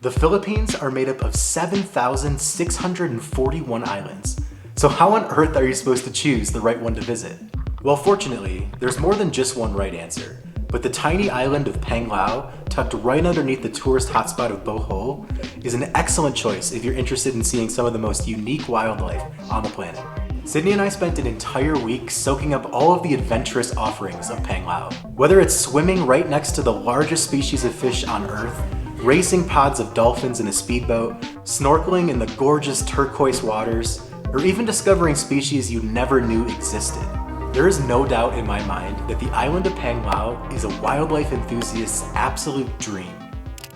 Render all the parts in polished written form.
The Philippines are made up of 7,641 islands. So how on earth are you supposed to choose the right one to visit? Well, fortunately, there's more than just one right answer. But the tiny island of Panglao, tucked right underneath the tourist hotspot of Bohol, is an excellent choice if you're interested in seeing some of the most unique wildlife on the planet. Sydney and I spent an entire week soaking up all of the adventurous offerings of Panglao. Whether it's swimming right next to the largest species of fish on Earth, racing pods of dolphins in a speedboat, snorkeling in the gorgeous turquoise waters, or even discovering species you never knew existed. There is no doubt in my mind that the island of Panglao is a wildlife enthusiast's absolute dream.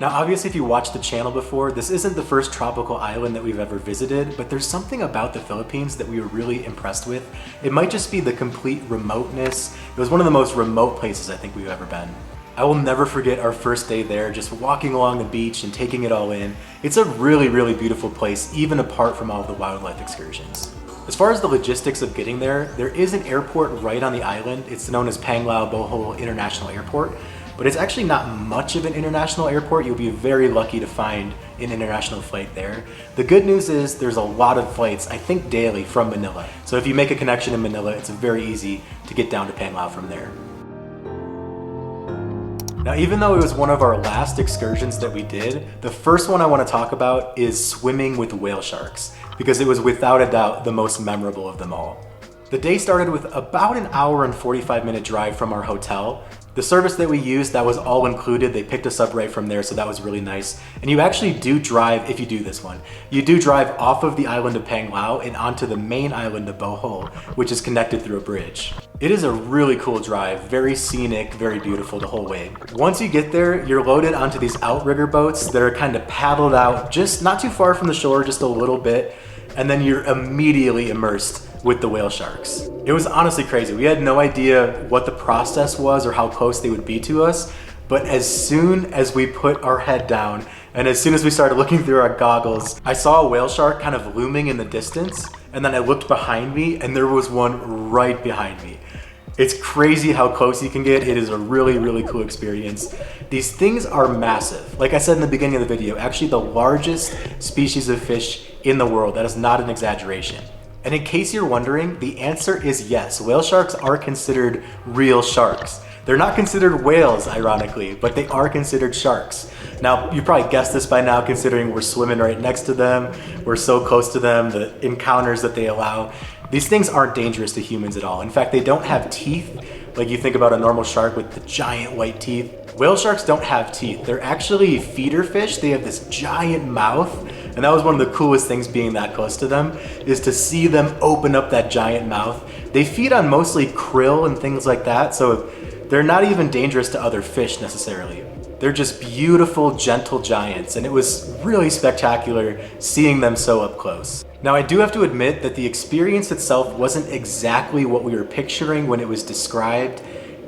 Now obviously if you watched the channel before, this isn't the first tropical island that we've ever visited, but there's something about the Philippines that we were really impressed with. It might just be the complete remoteness. It was one of the most remote places I think we've ever been. I will never forget our first day there, just walking along the beach and taking it all in. It's a really, really beautiful place, even apart from all of the wildlife excursions. As far as the logistics of getting there, there is an airport right on the island. It's known as Panglao Bohol International Airport, but it's actually not much of an international airport. You'll be very lucky to find an international flight there. The good news is there's a lot of flights, I think daily, from Manila. So if you make a connection in Manila, it's very easy to get down to Panglao from there. Now, even though it was one of our last excursions that we did, the first one I want to talk about is swimming with whale sharks, because it was without a doubt the most memorable of them all. The day started with about an hour and 45-minute drive from our hotel. The service that we used, that was all included. They picked us up right from there, so that was really nice. And you actually do drive, if you do this one, you do drive off of the island of Panglao and onto the main island of Bohol, which is connected through a bridge. It is a really cool drive, very scenic, very beautiful the whole way. Once you get there, you're loaded onto these outrigger boats that are kind of paddled out just not too far from the shore, just a little bit, and then you're immediately immersed with the whale sharks. It was honestly crazy. We had no idea what the process was or how close they would be to us, but as soon as we put our head down and as soon as we started looking through our goggles, I saw a whale shark kind of looming in the distance, and then I looked behind me and there was one right behind me. It's crazy how close you can get. It is a really, really cool experience. These things are massive. Like I said in the beginning of the video, actually the largest species of fish in the world. That is not an exaggeration. And in case you're wondering, the answer is yes. Whale sharks are considered real sharks. They're not considered whales, ironically, but they are considered sharks. Now, you probably guessed this by now, considering we're swimming right next to them, we're so close to them, the encounters that they allow. These things aren't dangerous to humans at all. In fact, they don't have teeth, like you think about a normal shark with the giant white teeth. Whale sharks don't have teeth. They're actually feeder fish. They have this giant mouth. And that was one of the coolest things being that close to them, is to see them open up that giant mouth. They feed on mostly krill and things like that, so they're not even dangerous to other fish necessarily. They're just beautiful, gentle giants, and it was really spectacular seeing them so up close. Now, I do have to admit that the experience itself wasn't exactly what we were picturing when it was described,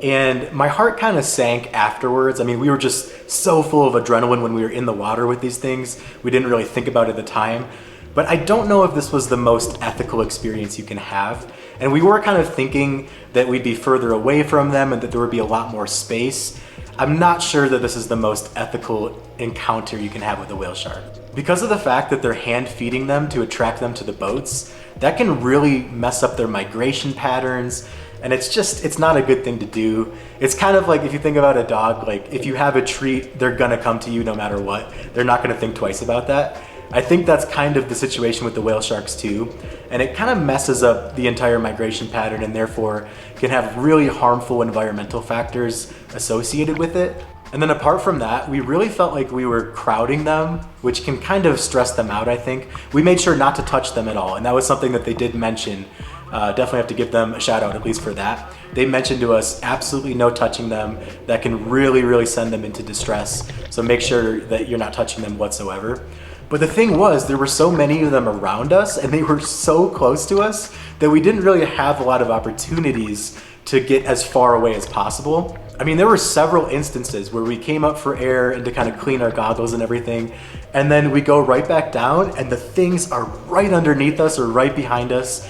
and my heart kind of sank afterwards. I mean, we were just so full of adrenaline when we were in the water with these things. We didn't really think about it at the time. But I don't know if this was the most ethical experience you can have. And we were kind of thinking that we'd be further away from them and that there would be a lot more space. I'm not sure that this is the most ethical encounter you can have with a whale shark. Because of the fact that they're hand feeding them to attract them to the boats, that can really mess up their migration patterns. And it's not a good thing to do. It's kind of like if you think about a dog, like if you have a treat, they're gonna come to you no matter what. They're not gonna think twice about that. I think that's kind of the situation with the whale sharks too. And it kind of messes up the entire migration pattern and therefore can have really harmful environmental factors associated with it. And then apart from that, we really felt like we were crowding them, which can kind of stress them out, I think. We made sure not to touch them at all. And that was something that they did mention. Definitely have to give them a shout out, at least for that. They mentioned to us absolutely no touching them. That can really, really send them into distress. So make sure that you're not touching them whatsoever. But the thing was, there were so many of them around us and they were so close to us that we didn't really have a lot of opportunities to get as far away as possible. I mean, there were several instances where we came up for air and to kind of clean our goggles and everything, and then we go right back down and the things are right underneath us or right behind us.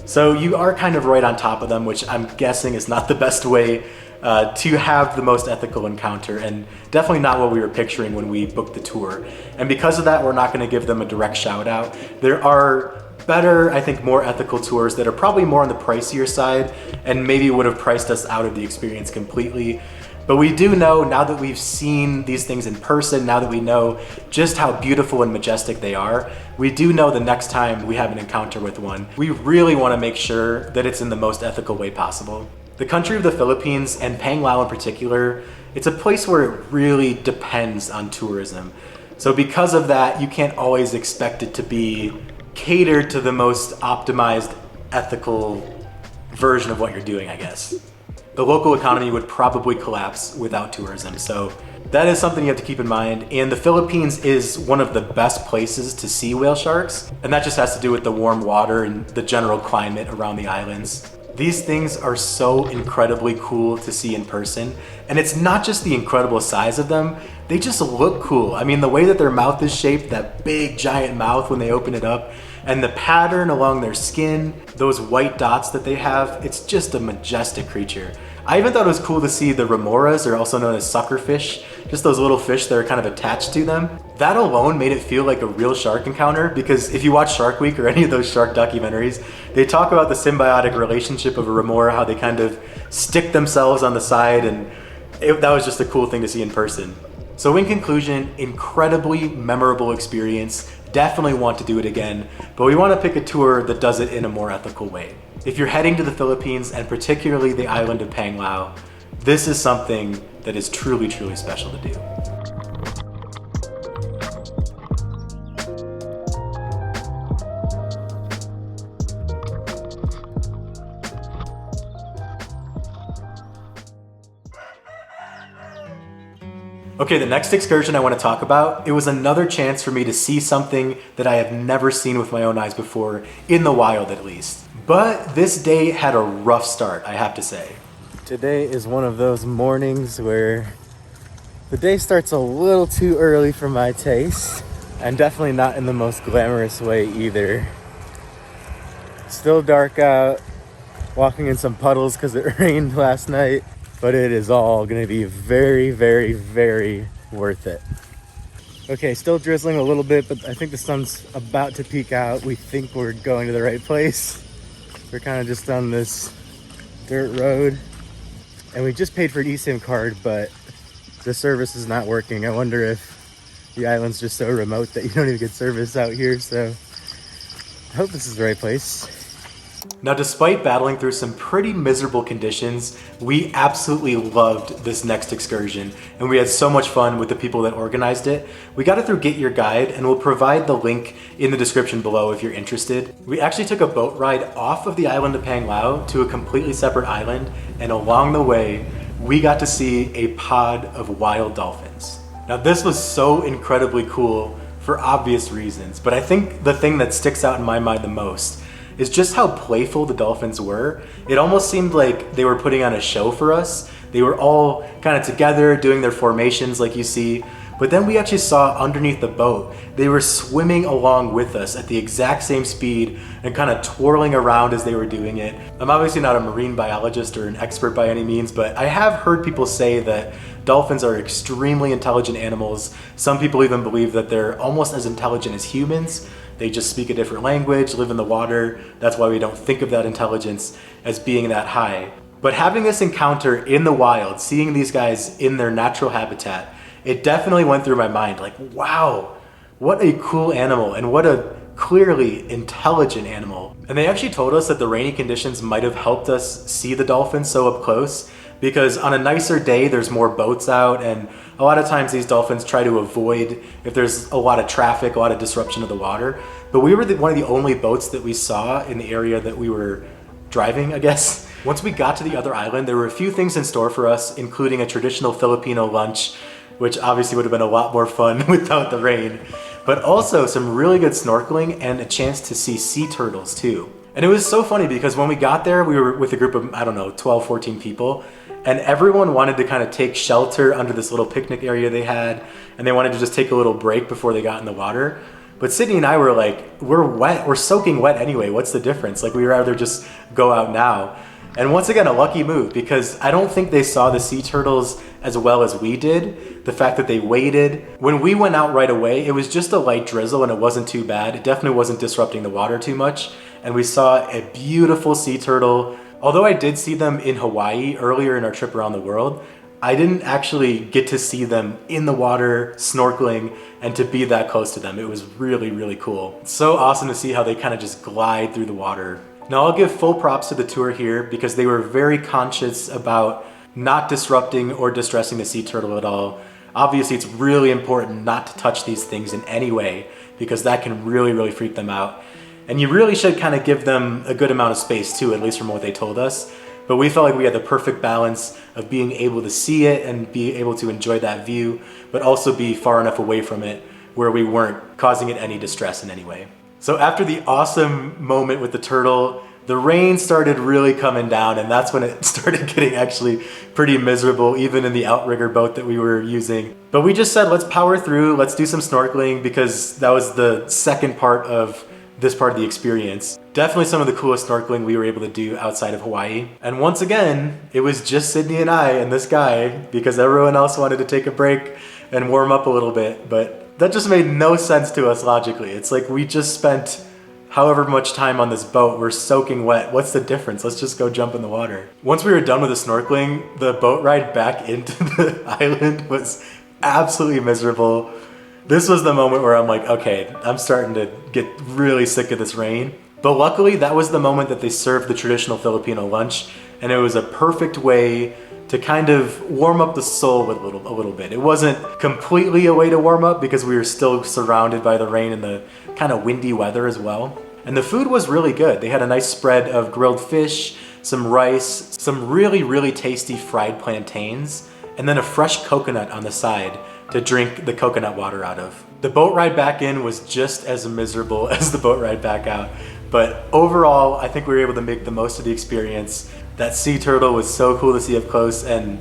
So you are kind of right on top of them, which I'm guessing is not the best way to have the most ethical encounter, and definitely not what we were picturing when we booked the tour. And because of that, we're not going to give them a direct shout out. There are better, I think, more ethical tours that are probably more on the pricier side and maybe would have priced us out of the experience completely. But we do know, now that we've seen these things in person, now that we know just how beautiful and majestic they are, we do know the next time we have an encounter with one, we really want to make sure that it's in the most ethical way possible. The country of the Philippines, and Panglao in particular, it's a place where it really depends on tourism. So because of that, you can't always expect it to be catered to the most optimized, ethical version of what you're doing, I guess. The local economy would probably collapse without tourism, so that is something you have to keep in mind. And the Philippines is one of the best places to see whale sharks, and that just has to do with the warm water and the general climate around the islands. These things are so incredibly cool to see in person, and it's not just the incredible size of them, they just look cool. I mean, the way that their mouth is shaped, that big giant mouth when they open it up, and the pattern along their skin, those white dots that they have, it's just a majestic creature. I even thought it was cool to see the remoras, or also known as suckerfish, just those little fish that are kind of attached to them. That alone made it feel like a real shark encounter, because if you watch Shark Week or any of those shark documentaries, they talk about the symbiotic relationship of a remora, how they kind of stick themselves on the side, and that was just a cool thing to see in person. So in conclusion, incredibly memorable experience. Definitely want to do it again, but we want to pick a tour that does it in a more ethical way. If you're heading to the Philippines, and particularly the island of Panglao, this is something that is truly, truly special to do. Okay, the next excursion I want to talk about, it was another chance for me to see something that I have never seen with my own eyes before, in the wild at least. But this day had a rough start, I have to say. Today is one of those mornings where the day starts a little too early for my taste, and definitely not in the most glamorous way either. Still dark out, walking in some puddles because it rained last night. But it is all gonna be very, very, very worth it. Okay, still drizzling a little bit, but I think the sun's about to peek out. We think we're going to the right place. We're kind of just on this dirt road, and we just paid for an eSIM card, but the service is not working. I wonder if the island's just so remote that you don't even get service out here, so I hope this is the right place. Now, despite battling through some pretty miserable conditions, we absolutely loved this next excursion, and we had so much fun with the people that organized it. We got it through Get Your Guide, and we'll provide the link in the description below if you're interested. We actually took a boat ride off of the island of Panglao to a completely separate island, and along the way, we got to see a pod of wild dolphins. Now, this was so incredibly cool for obvious reasons, but I think the thing that sticks out in my mind the most is just how playful the dolphins were. It almost seemed like they were putting on a show for us. They were all kind of together doing their formations like you see, but then we actually saw underneath the boat, they were swimming along with us at the exact same speed and kind of twirling around as they were doing it. I'm obviously not a marine biologist or an expert by any means, but I have heard people say that dolphins are extremely intelligent animals. Some people even believe that they're almost as intelligent as humans. They just speak a different language, live in the water. That's why we don't think of that intelligence as being that high. But having this encounter in the wild, seeing these guys in their natural habitat, it definitely went through my mind like, wow, what a cool animal, and what a clearly intelligent animal. And they actually told us that the rainy conditions might have helped us see the dolphins so up close, because on a nicer day, there's more boats out, and a lot of times these dolphins try to avoid if there's a lot of traffic, a lot of disruption of the water. But we were one of the only boats that we saw in the area that we were driving, I guess. Once we got to the other island, there were a few things in store for us, including a traditional Filipino lunch, which obviously would have been a lot more fun without the rain, but also some really good snorkeling and a chance to see sea turtles too. And it was so funny because when we got there, we were with a group of, I don't know, 12, 14 people, and everyone wanted to kind of take shelter under this little picnic area they had, and they wanted to just take a little break before they got in the water. But Sydney and I were like, we're wet, we're soaking wet anyway, what's the difference? Like, we'd rather just go out now. And once again, a lucky move, because I don't think they saw the sea turtles as well as we did. The fact that they waited. When we went out right away, it was just a light drizzle and it wasn't too bad. It definitely wasn't disrupting the water too much. And we saw a beautiful sea turtle. Although I did see them in Hawaii earlier in our trip around the world, I didn't actually get to see them in the water, snorkeling, and to be that close to them. It was really, really cool. It's so awesome to see how they kind of just glide through the water. Now I'll give full props to the tour here because they were very conscious about not disrupting or distressing the sea turtle at all. Obviously, it's really important not to touch these things in any way because that can really, really freak them out. And you really should kind of give them a good amount of space too, at least from what they told us. But we felt like we had the perfect balance of being able to see it and be able to enjoy that view, but also be far enough away from it where we weren't causing it any distress in any way. So after the awesome moment with the turtle, the rain started really coming down, and that's when it started getting actually pretty miserable, even in the outrigger boat that we were using. But we just said, let's power through, let's do some snorkeling, because that was the second part of this part of the experience. Definitely some of the coolest snorkeling we were able to do outside of Hawaii. And once again, it was just Sydney and I and this guy, because everyone else wanted to take a break and warm up a little bit, but that just made no sense to us logically. It's like we just spent however much time on this boat, we're soaking wet. What's the difference? Let's just go jump in the water. Once we were done with the snorkeling, the boat ride back into the island was absolutely miserable. This was the moment where I'm like, okay, I'm starting to get really sick of this rain. But luckily, that was the moment that they served the traditional Filipino lunch, and it was a perfect way to kind of warm up the soul a little bit. It wasn't completely a way to warm up because we were still surrounded by the rain and the kind of windy weather as well. And the food was really good. They had a nice spread of grilled fish, some rice, some really, really tasty fried plantains, and then a fresh coconut on the side to drink the coconut water out of. The boat ride back in was just as miserable as the boat ride back out. But overall, I think we were able to make the most of the experience. That sea turtle was so cool to see up close, and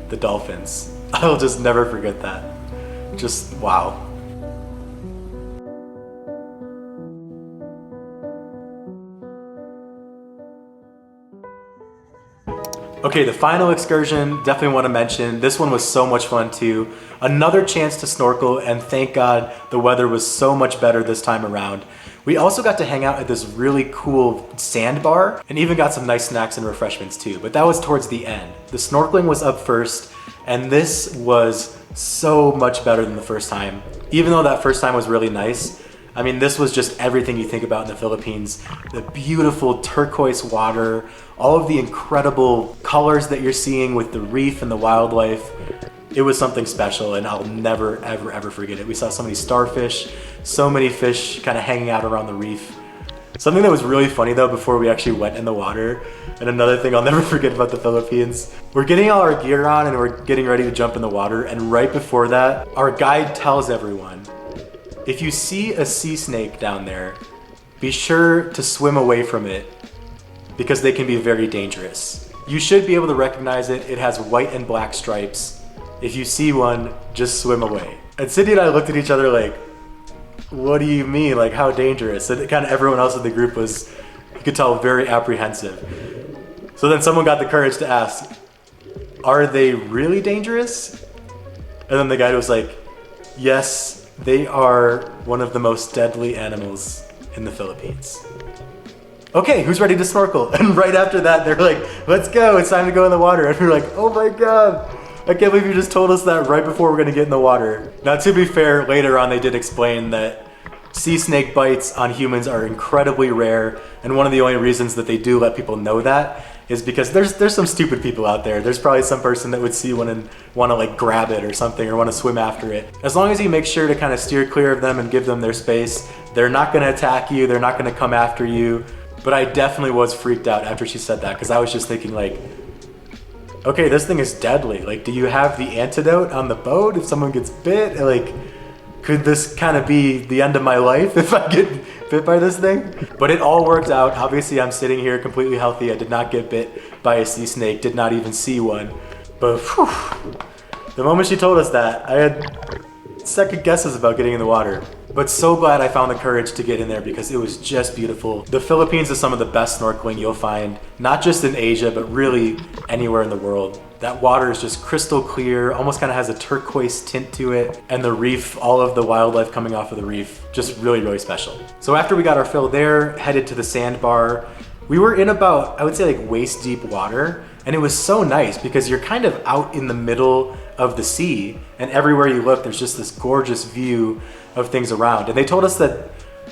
the dolphins. I'll just never forget that. Just wow. Okay, the final excursion, definitely want to mention. This one was so much fun too. Another chance to snorkel, and thank God the weather was so much better this time around. We also got to hang out at this really cool sandbar and even got some nice snacks and refreshments too, but that was towards the end. The snorkeling was up first, and this was so much better than the first time. Even though that first time was really nice, I mean, this was just everything you think about in the Philippines. The beautiful turquoise water, all of the incredible colors that you're seeing with the reef and the wildlife. It was something special, and I'll never, ever, ever forget it. We saw so many starfish, so many fish kind of hanging out around the reef. Something that was really funny though before we actually went in the water, and another thing I'll never forget about the Philippines, we're getting all our gear on and we're getting ready to jump in the water, and right before that, our guide tells everyone, if you see a sea snake down there, be sure to swim away from it because they can be very dangerous. You should be able to recognize it. It has white and black stripes. If you see one, just swim away. And Cindy and I looked at each other like, what do you mean? Like, how dangerous? And kind of everyone else in the group was, you could tell, very apprehensive. So then someone got the courage to ask, are they really dangerous? And then the guy was like, yes, they are one of the most deadly animals in the Philippines. Okay, who's ready to snorkel? And right after that, they're like, let's go, it's time to go in the water. And we're like, oh my God, I can't believe you just told us that right before we're gonna get in the water. Now, to be fair, later on they did explain that sea snake bites on humans are incredibly rare, and one of the only reasons that they do let people know that is because there's some stupid people out there. There's probably some person that would see one and want to like grab it or something, or want to swim after it. As long as you make sure to kind of steer clear of them and give them their space, they're not going to attack you, they're not going to come after you. But I definitely was freaked out after she said that, because I was just thinking like, okay, this thing is deadly. Like, do you have the antidote on the boat if someone gets bit? Like, could this kind of be the end of my life if I get bit by this thing? But it all worked out. Obviously, I'm sitting here completely healthy. I did not get bit by a sea snake, did not even see one. But whew, the moment she told us that, I had second guesses about getting in the water. But so glad I found the courage to get in there because it was just beautiful. The Philippines is some of the best snorkeling you'll find, not just in Asia, but really anywhere in the world. That water is just crystal clear, almost kind of has a turquoise tint to it. And the reef, all of the wildlife coming off of the reef, just really, really special. So after we got our fill there, headed to the sandbar. We were in about, I would say like waist deep water. And it was so nice because you're kind of out in the middle of the sea, and everywhere you look, there's just this gorgeous view of things around. And they told us that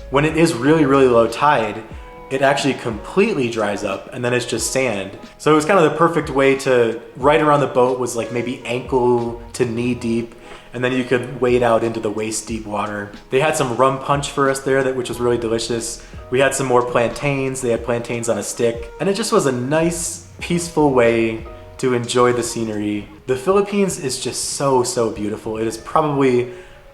when it is really, really low tide, it actually completely dries up and then it's just sand. So it was kind of the perfect way to, right around the boat was like maybe ankle to knee deep, and then you could wade out into the waist deep water. They had some rum punch for us there, which was really delicious. We had some more plantains. They had plantains on a stick, and it just was a nice, peaceful way to enjoy the scenery. The Philippines is just so, so beautiful. It is probably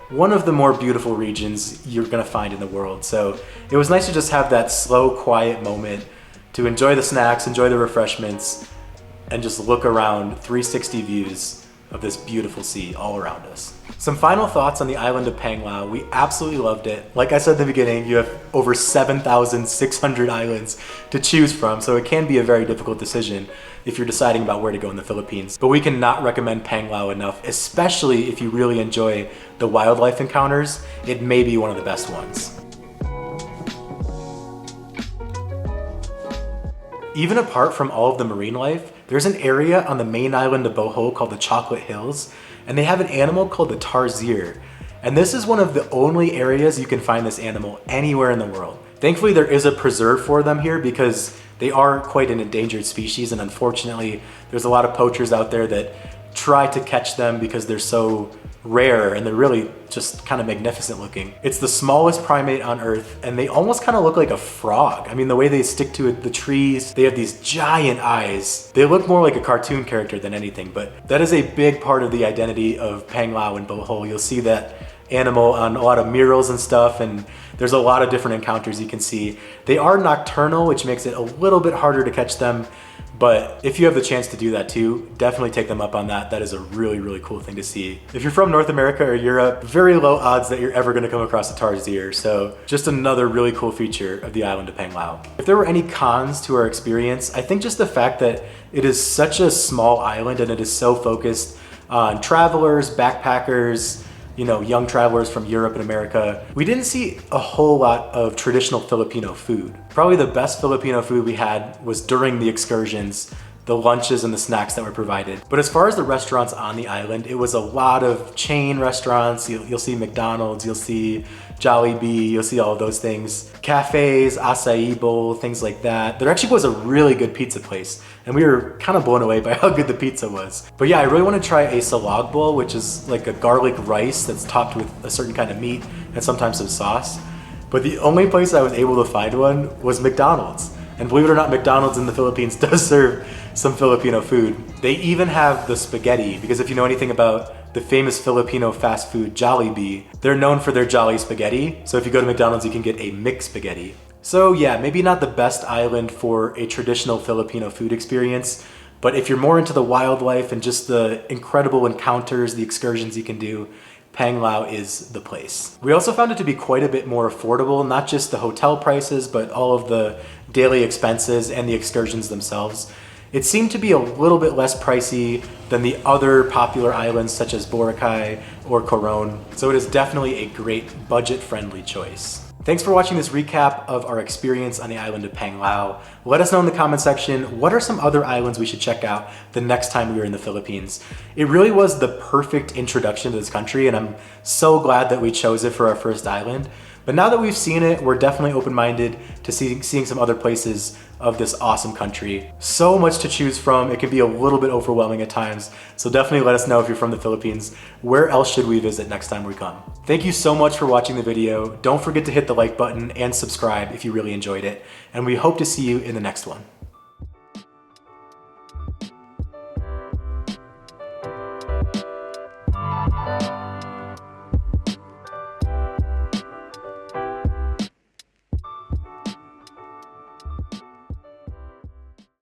one of the more beautiful regions you're gonna find in the world. So it was nice to just have that slow, quiet moment to enjoy the snacks, enjoy the refreshments, and just look around 360 views of this beautiful sea all around us. Some final thoughts on the island of Panglao. We absolutely loved it. Like I said at the beginning, you have over 7,600 islands to choose from, so it can be a very difficult decision if you're deciding about where to go in the Philippines. But we cannot recommend Panglao enough, especially if you really enjoy the wildlife encounters. It may be one of the best ones. Even apart from all of the marine life, there's an area on the main island of Bohol called the Chocolate Hills, and they have an animal called the tarsier. And this is one of the only areas you can find this animal anywhere in the world. Thankfully, there is a preserve for them here because they are quite an endangered species, and unfortunately, there's a lot of poachers out there that try to catch them because they're so rare and they're really just kind of magnificent looking. It's the smallest primate on Earth, and they almost kind of look like a frog. I mean, the way they stick to the trees, they have these giant eyes. They look more like a cartoon character than anything, but that is a big part of the identity of Panglao and Bohol. You'll see that animal on a lot of murals and stuff, and there's a lot of different encounters you can see. They are nocturnal, which makes it a little bit harder to catch them, but if you have the chance to do that too, definitely take them up on that. That is a really, really cool thing to see. If you're from North America or Europe, very low odds that you're ever gonna come across a tarsier, so just another really cool feature of the island of Panglao. If there were any cons to our experience, I think just the fact that it is such a small island and it is so focused on travelers, backpackers, you know, young travelers from Europe and America. We didn't see a whole lot of traditional Filipino food. Probably the best Filipino food we had was during the excursions, the lunches and the snacks that were provided. But as far as the restaurants on the island, it was a lot of chain restaurants. You'll see McDonald's, you'll see Jollibee, you'll see all of those things. Cafes, acai bowl, things like that. There actually was a really good pizza place, and we were kind of blown away by how good the pizza was. But yeah, I really want to try a salog bowl, which is like a garlic rice that's topped with a certain kind of meat and sometimes some sauce. But the only place I was able to find one was McDonald's. And believe it or not, McDonald's in the Philippines does serve some Filipino food. They even have the spaghetti, because if you know anything about the famous Filipino fast food Jollibee, they're known for their Jolly spaghetti. So if you go to McDonald's, you can get a mixed spaghetti. So yeah, maybe not the best island for a traditional Filipino food experience, but if you're more into the wildlife and just the incredible encounters, the excursions you can do, Panglao is the place. We also found it to be quite a bit more affordable, not just the hotel prices, but all of the daily expenses and the excursions themselves. It seemed to be a little bit less pricey than the other popular islands such as Boracay or Coron, so it is definitely a great budget-friendly choice. Thanks for watching this recap of our experience on the island of Panglao. Let us know in the comment section, what are some other islands we should check out the next time we are in the Philippines? It really was the perfect introduction to this country, and I'm so glad that we chose it for our first island. But now that we've seen it, we're definitely open-minded to seeing some other places of this awesome country. So much to choose from, it can be a little bit overwhelming at times, so definitely let us know if you're from the Philippines. Where else should we visit next time we come? Thank you so much for watching the video. Don't forget to hit the like button and subscribe if you really enjoyed it, and we hope to see you in the next one.